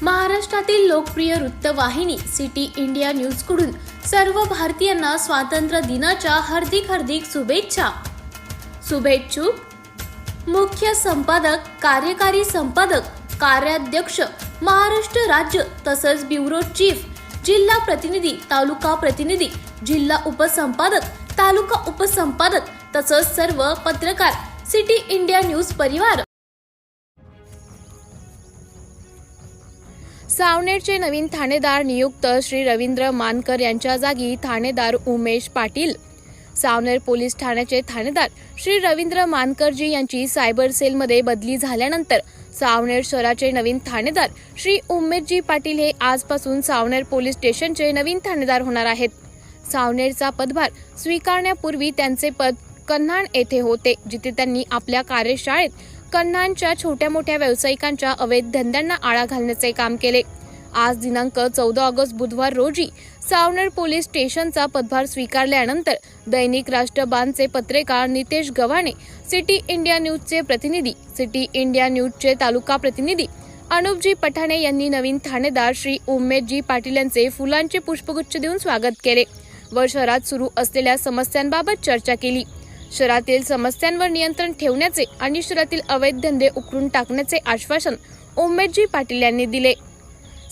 महाराष्ट्रातील लोकप्रिय वृत्तवाहिनी सिटी इंडिया न्यूजकडून सर्व भारतीयांना स्वातंत्र्य दिनाच्या हार्दिक शुभेच्छा। शुभेच्छुक मुख्य संपादक, कार्यकारी संपादक, कार्याध्यक्ष, महाराष्ट्र राज्य तसंच ब्युरो चीफ, जिल्हा प्रतिनिधी, तालुका प्रतिनिधी, जिल्हा उपसंपादक, तालुका उपसंपादक तसंच सर्व पत्रकार, सिटी इंडिया न्यूज परिवार। सावनेरचे नवीन ठाणेदार नियुक्त श्री रवींद्र मानकर यांच्या जागी ठाणेदार उमेश पाटील। सावनेर पोलीस ठाण्याचे ठाणेदार श्री रवींद्र मानकरजी यांची सायबर सेलमध्ये बदली झाल्यानंतर सावनेर शहराचे नवीन ठाणेदार श्री उमेशजी पाटील हे आजपासून सावनेर पोलीस स्टेशनचे नवीन ठाणेदार होणार आहेत। सावनेरचा पदभार स्वीकारण्यापूर्वी त्यांचे पद कन्हान येथे होते, जिथे त्यांनी आपल्या कार्यशाळेत कन्हानच्या छोट्या मोठ्या व्यावसायिकांच्या अवैध धंद्यांना आळा घालण्याचे काम केले। आज दिनांक 14 ऑगस्ट बुधवार रोजी सावनेर पोलीस स्टेशनचा पदभार स्वीकारल्यानंतर दैनिक राष्ट्रबानचे पत्रकार नितेश गव्हाणे, सिटी इंडिया न्यूजचे प्रतिनिधी, सिटी इंडिया न्यूजचे तालुका प्रतिनिधी अनुपजी पठाणे यांनी नवीन ठाणेदार श्री उमेशजी पाटील यांचे फुलांचे पुष्पगुच्छ देऊन स्वागत केले व शहरात सुरू असलेल्या समस्यांबाबत चर्चा केली। शहरातील समस्यांवर नियंत्रण ठेवण्याचे आणि शहरातील अवैध धंदे उकरून टाकण्याचे आश्वासन उमेशजी पाटील यांनी दिले।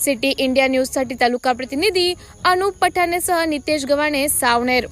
सिटी इंडिया न्यूजसाठी तालुका प्रतिनिधी अनुप पठाणेसह नितेश गव्हाणे, सावनेर।